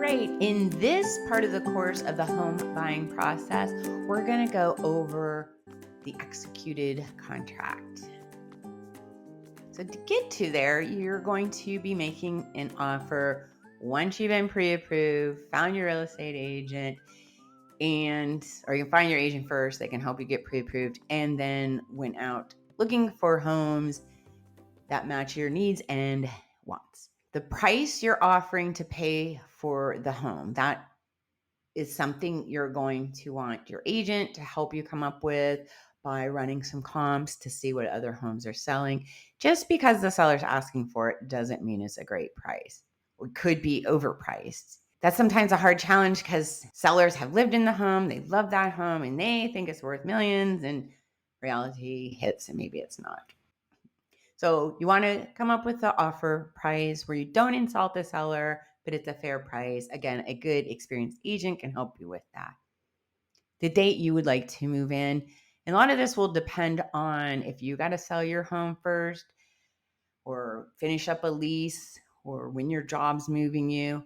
right, in this part of the course of the home buying process, we're going to go over the executed contract. So to get to there, you're going to be making an offer once you've been pre-approved, found your real estate agent, or you can find your agent first. They can help you get pre-approved, and then went out looking for homes that match your needs and wants. The price you're offering to pay for the home, that is something you're going to want your agent to help you come up with by running some comps to see what other homes are selling. Just because the seller's asking for it doesn't mean it's a great price. It could be overpriced. That's sometimes a hard challenge because sellers have lived in the home, they love that home, and they think it's worth millions, and reality hits and maybe it's not. So you want to come up with the offer price where you don't insult the seller, but it's a fair price. Again, a good experienced agent can help you with that. The date you would like to move in. And a lot of this will depend on if you got to sell your home first or finish up a lease or when your job's moving you.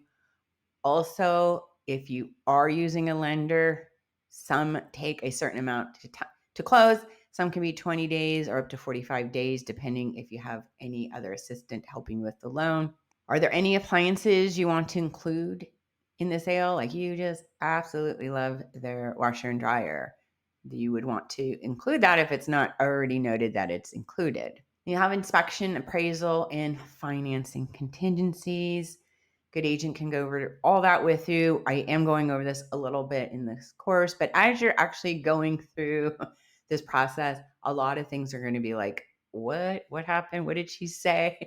Also, if you are using a lender, some take a certain amount to close. Some can be 20 days or up to 45 days, depending if you have any other assistant helping with the loan. Are there any appliances you want to include in the sale? Like you just absolutely love their washer and dryer. You would want to include that if it's not already noted that it's included. You have inspection, appraisal, and financing contingencies. Good agent can go over all that with you. I am going over this a little bit in this course, but as you're actually going through this process, a lot of things are going to be like, what happened? What did she say?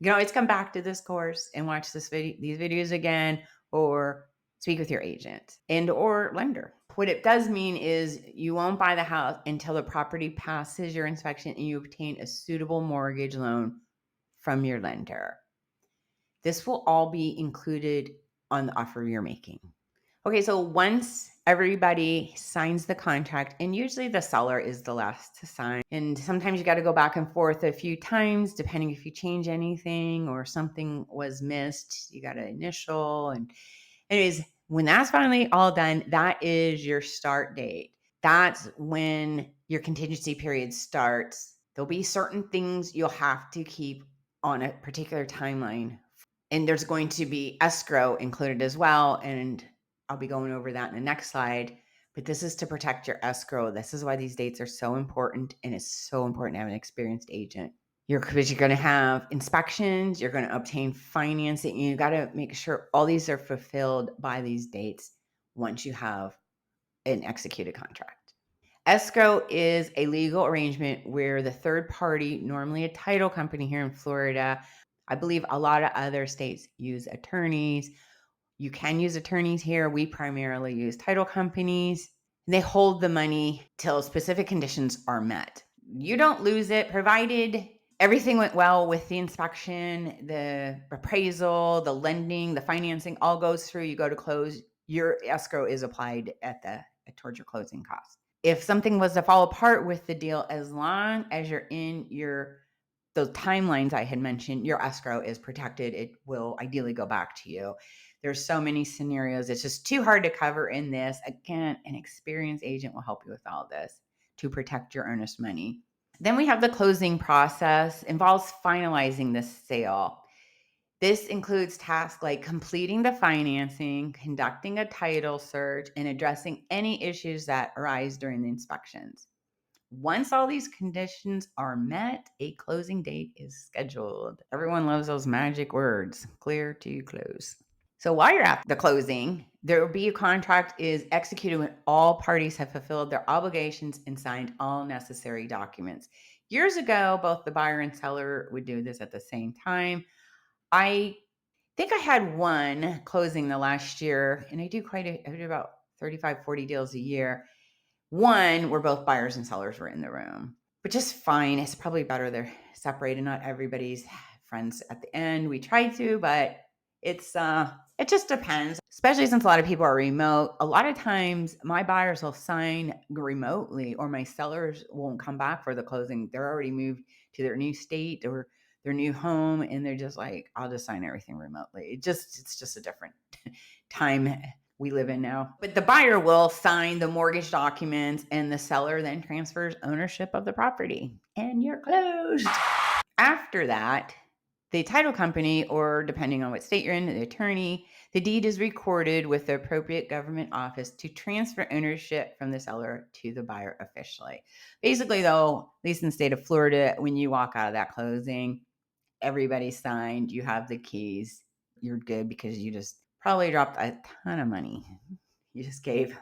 You can always come back to this course and watch these videos again, or speak with your agent and or lender. What it does mean is you won't buy the house until the property passes your inspection and you obtain a suitable mortgage loan from your lender. This will all be included on the offer you're making. Okay, so once everybody signs the contract, and usually the seller is the last to sign, and sometimes you got to go back and forth a few times depending if you change anything or something was missed, you got to initial. And anyways, when that's finally all done, that is your start date. That's when your contingency period starts. There'll be certain things you'll have to keep on a particular timeline. And there's going to be escrow included as well. And I'll be going over that in the next slide. But this is to protect your escrow. This is why these dates are so important. And it's so important to have an experienced agent. Because you're going to have inspections, you're going to obtain financing. You got to make sure all these are fulfilled by these dates once you have an executed contract. Escrow is a legal arrangement where the third party, normally a title company here in Florida, I believe a lot of other states use attorneys. You can use attorneys here. We primarily use title companies. They hold the money till specific conditions are met. You don't lose it, provided everything went well with the inspection, the appraisal, the lending, the financing, all goes through. You go to close, your escrow is applied towards your closing costs. If something was to fall apart with the deal, as long as you're in those timelines I had mentioned, your escrow is protected. It will ideally go back to you. There's so many scenarios. It's just too hard to cover in this. Again, an experienced agent will help you with all this to protect your earnest money. Then we have the closing process, involves finalizing the sale. This includes tasks like completing the financing, conducting a title search, and addressing any issues that arise during the inspections. Once all these conditions are met, a closing date is scheduled. Everyone loves those magic words, clear to close. So while you're at the closing, there will be a contract is executed when all parties have fulfilled their obligations and signed all necessary documents. Years ago, both the buyer and seller would do this at the same time. I think I had one closing the last year, and I do about 35, 40 deals a year. One where both buyers and sellers were in the room, but just fine. It's probably better they're separated. Not everybody's friends at the end. We try to, but it just depends, especially since a lot of people are remote. A lot of times my buyers will sign remotely or my sellers won't come back for the closing. They're already moved to their new state or their new home and they're just like, I'll just sign everything remotely. It's just a different time we live in now. But the buyer will sign the mortgage documents and the seller then transfers ownership of the property and you're closed. After that, the title company, or depending on what state you're in, the attorney, the deed is recorded with the appropriate government office to transfer ownership from the seller to the buyer officially. Basically, though, at least in the state of Florida, when you walk out of that closing, everybody's signed, you have the keys, you're good because you just probably dropped a ton of money you just gave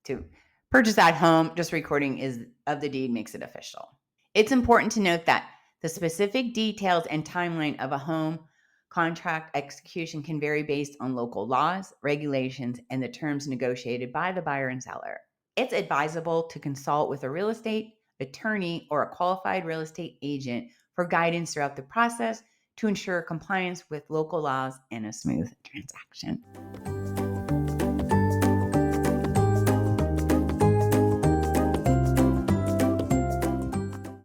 to purchase that home. Just recording of the deed makes it official. It's important to note that the specific details and timeline of a home contract execution can vary based on local laws, regulations, and the terms negotiated by the buyer and seller. It's advisable to consult with a real estate attorney or a qualified real estate agent for guidance throughout the process to ensure compliance with local laws and a smooth transaction.